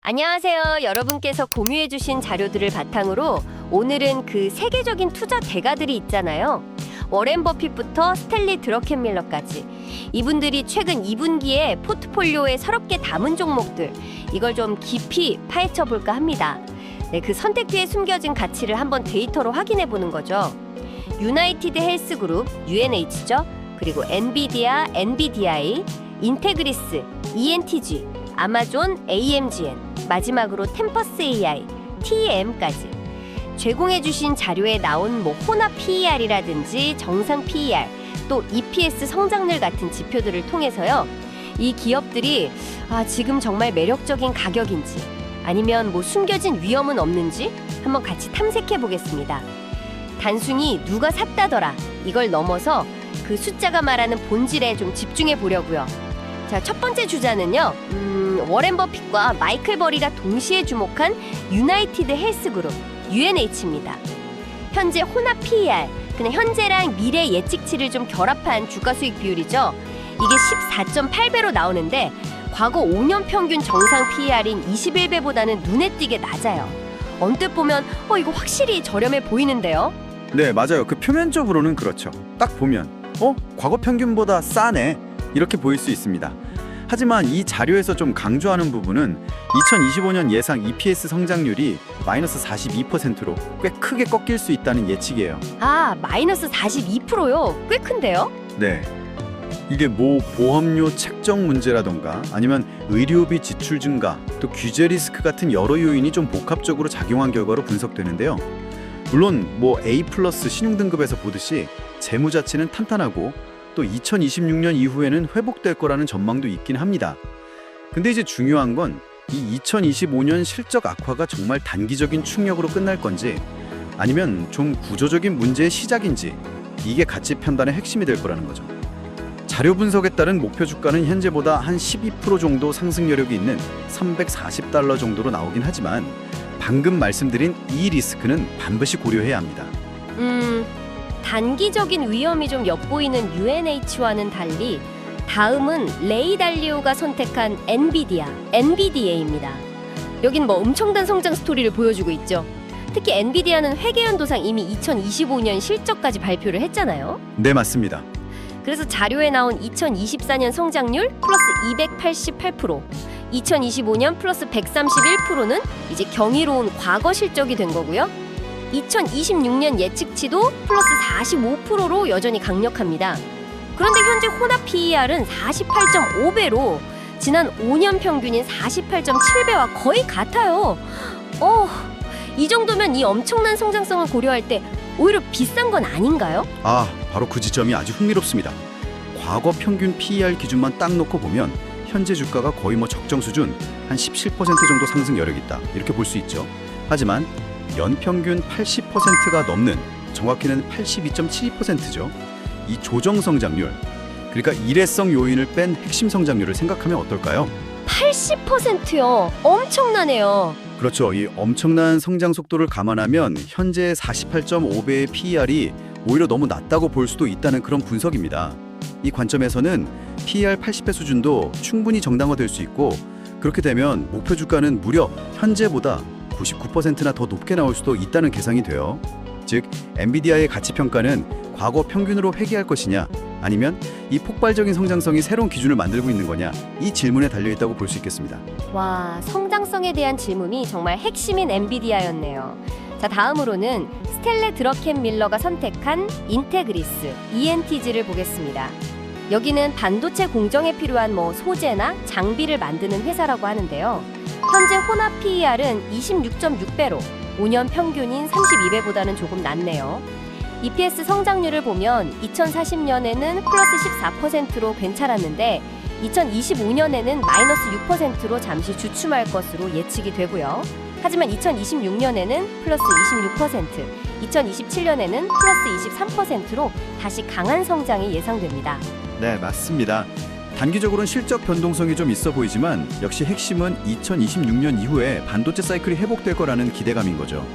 안녕하세요. 여러분께서 공유해주신 자료들을 바탕으로 오늘은 그 세계적인 투자 대가들이 있잖아요. 워렌 버핏부터 스탠리 드러켄밀러까지 이분들이 최근 2분기에 포트폴리오에 서럽게 담은 종목들, 이걸 좀 깊이 파헤쳐 볼까 합니다. 네, 그 선택 뒤에 숨겨진 가치를 한번 데이터로 확인해 보는 거죠. 유나이티드 헬스그룹, UNH죠. 그리고 엔비디아, NVDI, 인테그리스, ENTG, 아마존, AMGN, 마지막으로 템퍼스 AI, TM까지 제공해주신 자료에 나온 호나 PER이라든지 정상 PER, 또 EPS 성장률 같은 지표들을 통해서요, 이 기업들이 지금 정말 매력적인 가격인지 아니면 숨겨진 위험은 없는지 한번 같이 탐색해 보겠습니다. 단순히 누가 샀다더라 이걸 넘어서 그 숫자가 말하는 본질에 좀 집중해 보려고요. 자, 첫 번째 주자는요, 워렌 버핏과 마이클 버리가 동시에 주목한 유나이티드 헬스그룹, UNH입니다. 현재 호나 PER, 그냥 현재랑 미래 예측치를 좀 결합한 주가 수익 비율이죠. 이게 14.8배로 나오는데 과거 5년 평균 정상 PER인 21배보다는 눈에 띄게 낮아요. 언뜻 보면 이거 확실히 저렴해 보이는데요. 네, 맞아요. 그 표면적으로는 그렇죠. 딱 보면 과거 평균보다 싸네, 이렇게 보일 수 있습니다. 하지만 이 자료에서 좀 강조하는 부분은 2025년 예상 EPS 성장률이 마이너스 42%로 꽤 크게 꺾일 수 있다는 예측이에요. 마이너스 42%요? 꽤 큰데요? 네, 이게 보험료 책정 문제라던가 아니면 의료비 지출 증가, 또 규제 리스크 같은 여러 요인이 좀 복합적으로 작용한 결과로 분석되는데요. 물론 A 플러스 신용등급에서 보듯이 재무 자체는 탄탄하고 또 2026년 이후에는 회복될 거라는 전망도 있긴 합니다. 근데 이제 중요한 건 이 2025년 실적 악화가 정말 단기적인 충격으로 끝날 건지 아니면 좀 구조적인 문제의 시작인지, 이게 가치 판단의 핵심이 될 거라는 거죠. 자료 분석에 따른 목표 주가는 현재보다 한 12% 정도 상승 여력이 있는 $340 정도로 나오긴 하지만 방금 말씀드린 이 리스크는 반드시 고려해야 합니다. 단기적인 위험이 좀 엿보이는 UNH와는 달리 다음은 레이 달리오가 선택한 엔비디아, NVDA입니다. 여긴 엄청난 성장 스토리를 보여주고 있죠. 특히 엔비디아는 회계연도상 이미 2025년 실적까지 발표를 했잖아요. 네, 맞습니다. 그래서 자료에 나온 2024년 성장률 플러스 288%, 2025년 플러스 131%는 이제 경이로운 과거 실적이 된 거고요. 2026년 예측치도 플러스 45%로 여전히 강력합니다. 그런데 현재 호나 PER은 48.5배로 지난 5년 평균인 48.7배와 거의 같아요. 이 정도면 이 엄청난 성장성을 고려할 때 오히려 비싼 건 아닌가요? 바로 그 지점이 아주 흥미롭습니다. 과거 평균 PER 기준만 딱 놓고 보면 현재 주가가 거의 적정 수준, 한 17% 정도 상승 여력이 있다, 이렇게 볼 수 있죠. 하지만 연평균 80%가 넘는, 정확히는 82.72%죠. 이 조정 성장률, 그러니까 일회성 요인을 뺀 핵심 성장률을 생각하면 어떨까요? 80%요. 엄청나네요. 그렇죠. 이 엄청난 성장 속도를 감안하면 현재 48.5배의 PER이 오히려 너무 낮다고 볼 수도 있다는 그런 분석입니다. 이 관점에서는 PER 80배 수준도 충분히 정당화될 수 있고, 그렇게 되면 목표 주가는 무려 현재보다 99%나 더 높게 나올 수도 있다는 계산이 돼요. 즉, 엔비디아의 가치 평가는 과거 평균으로 회귀할 것이냐, 아니면 이 폭발적인 성장성이 새로운 기준을 만들고 있는 거냐, 이 질문에 달려 있다고 볼 수 있겠습니다. 와, 성장성에 대한 질문이 정말 핵심인 엔비디아였네요. 자, 다음으로는 스탠리 드러켄밀러가 선택한 인테그리스, ENTG를 보겠습니다. 여기는 반도체 공정에 필요한 소재나 장비를 만드는 회사라고 하는데요. 현재 호나 PER은 26.6배로 5년 평균인 32배보다는 조금 낮네요. EPS 성장률을 보면 2040년에는 플러스 14%로 괜찮았는데 2025년에는 마이너스 6%로 잠시 주춤할 것으로 예측이 되고요. 하지만 2026년에는 플러스 26%, 2027년에는 플러스 23%로 다시 강한 성장이 예상됩니다. 네, 맞습니다. 단기적으로는 실적 변동성이 좀 있어 보이지만 역시 핵심은 2026년 이후에 반도체 사이클이 회복될 거라는 기대감인 거죠.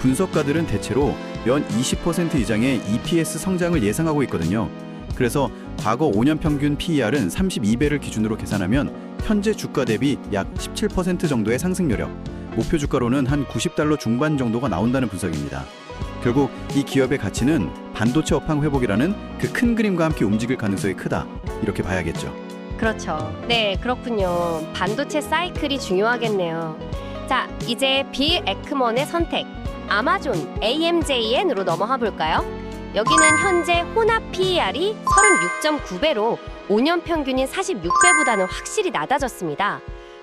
분석가들은 대체로 연 20% 이상의 EPS 성장을 예상하고 있거든요. 그래서 과거 5년 평균 PER은 32배를 기준으로 계산하면 현재 주가 대비 약 17% 정도의 상승 여력, 목표 주가로는 한 90달러 중반 정도가 나온다는 분석입니다. 결국 이 기업의 가치는 반도체 업황 회복이라는 그 큰 그림과 함께 움직일 가능성이 크다, 이렇게 봐야겠죠. 그렇죠. 네, 그렇군요. 반도체 사이클이 중요하겠네요. 자, 이제 빌 에크먼의 선택, 아마존 AMJN으로 넘어가 볼까요? 여기는 현재 혼합 PER이 36.9배로 5년 평균인 46배보다는 확실히 낮아졌습니다.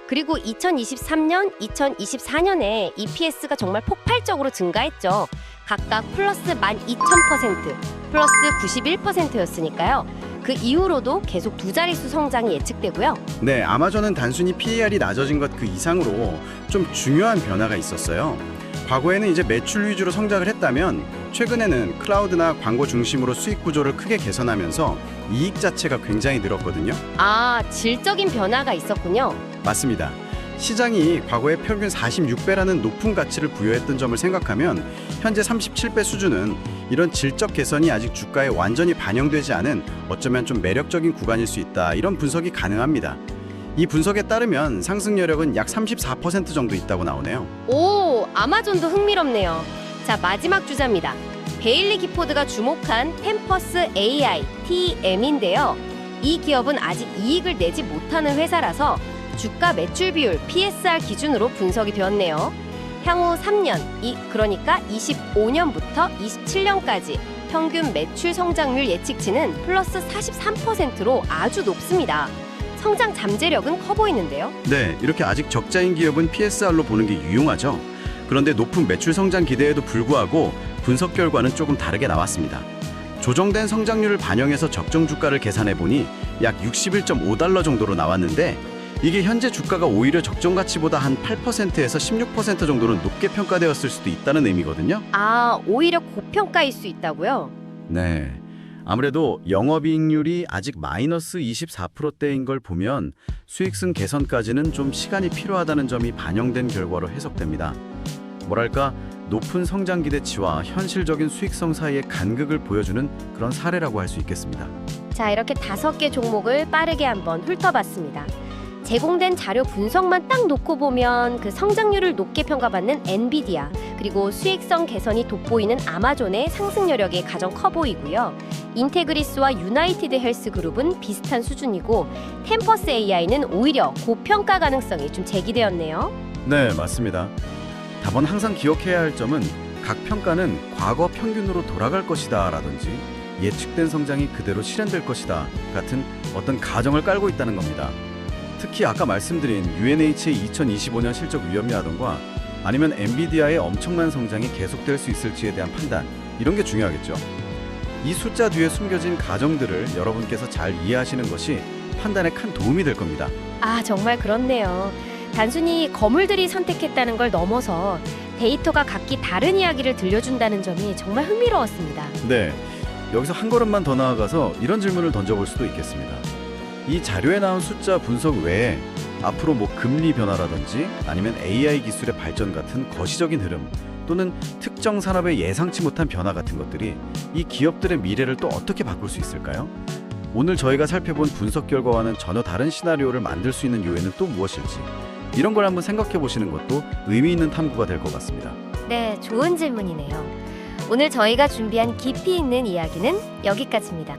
그리고 2023년, 2024년에 EPS가 정말 폭발적으로 증가했죠. 각각 플러스 12,000%, 플러스 91%였으니까요. 그 이후로도 계속 두 자릿수 성장이 예측되고요. 네, 아마존은 단순히 PER이 낮아진 것 그 이상으로 좀 중요한 변화가 있었어요. 과거에는 이제 매출 위주로 성장을 했다면 최근에는 클라우드나 광고 중심으로 수익 구조를 크게 개선하면서 이익 자체가 굉장히 늘었거든요. 아, 질적인 변화가 있었군요. 맞습니다. 시장이 과거에 평균 46배라는 높은 가치를 부여했던 점을 생각하면 현재 37배 수준은 이런 질적 개선이 아직 주가에 완전히 반영되지 않은 어쩌면 좀 매력적인 구간일 수 있다, 이런 분석이 가능합니다. 이 분석에 따르면 상승 여력은 약 34% 정도 있다고 나오네요. 오, 아마존도 흥미롭네요. 자, 마지막 주자입니다. 베일리 기포드가 주목한 템퍼스 AI, TM인데요. 이 기업은 아직 이익을 내지 못하는 회사라서 주가 매출 비율, PSR 기준으로 분석이 되었네요. 향후 3년, 그러니까 25년부터 27년까지 평균 매출 성장률 예측치는 플러스 43%로 아주 높습니다. 성장 잠재력은 커 보이는데요. 네, 이렇게 아직 적자인 기업은 PSR로 보는 게 유용하죠. 그런데 높은 매출 성장 기대에도 불구하고 분석 결과는 조금 다르게 나왔습니다. 조정된 성장률을 반영해서 적정 주가를 계산해 보니 약 61.5달러 정도로 나왔는데, 이게 현재 주가가 오히려 적정 가치보다 한 8%에서 16% 정도는 높게 평가되었을 수도 있다는 의미거든요. 아, 오히려 고평가일 수 있다고요? 네. 아무래도 영업이익률이 아직 마이너스 24%대인 걸 보면 수익성 개선까지는 좀 시간이 필요하다는 점이 반영된 결과로 해석됩니다. 뭐랄까, 높은 성장 기대치와 현실적인 수익성 사이의 간극을 보여주는 그런 사례라고 할 수 있겠습니다. 자, 이렇게 5개 종목을 빠르게 한번 훑어봤습니다. 제공된 자료 분석만 딱 놓고 보면 그 성장률을 높게 평가받는 엔비디아, 그리고 수익성 개선이 돋보이는 아마존의 상승 여력이 가장 커 보이고요. 인테그리스와 유나이티드 헬스 그룹은 비슷한 수준이고, 템퍼스 AI는 오히려 고평가 가능성이 좀 제기되었네요. 네, 맞습니다. 다만 항상 기억해야 할 점은 각 평가는 과거 평균으로 돌아갈 것이다 라든지 예측된 성장이 그대로 실현될 것이다 같은 어떤 가정을 깔고 있다는 겁니다. 특히 아까 말씀드린 UNH의 2025년 실적 위험이라던가 아니면 엔비디아의 엄청난 성장이 계속될 수 있을지에 대한 판단, 이런 게 중요하겠죠. 이 숫자 뒤에 숨겨진 가정들을 여러분께서 잘 이해하시는 것이 판단에 큰 도움이 될 겁니다. 아, 정말 그렇네요. 단순히 거물들이 선택했다는 걸 넘어서 데이터가 각기 다른 이야기를 들려준다는 점이 정말 흥미로웠습니다. 네, 여기서 한 걸음만 더 나아가서 이런 질문을 던져볼 수도 있겠습니다. 이 자료에 나온 숫자 분석 외에 앞으로 금리 변화라든지 아니면 AI 기술의 발전 같은 거시적인 흐름, 또는 특정 산업의 예상치 못한 변화 같은 것들이 이 기업들의 미래를 또 어떻게 바꿀 수 있을까요? 오늘 저희가 살펴본 분석 결과와는 전혀 다른 시나리오를 만들 수 있는 요인은 또 무엇일지, 이런 걸 한번 생각해 보시는 것도 의미 있는 탐구가 될 것 같습니다. 네, 좋은 질문이네요. 오늘 저희가 준비한 깊이 있는 이야기는 여기까지입니다.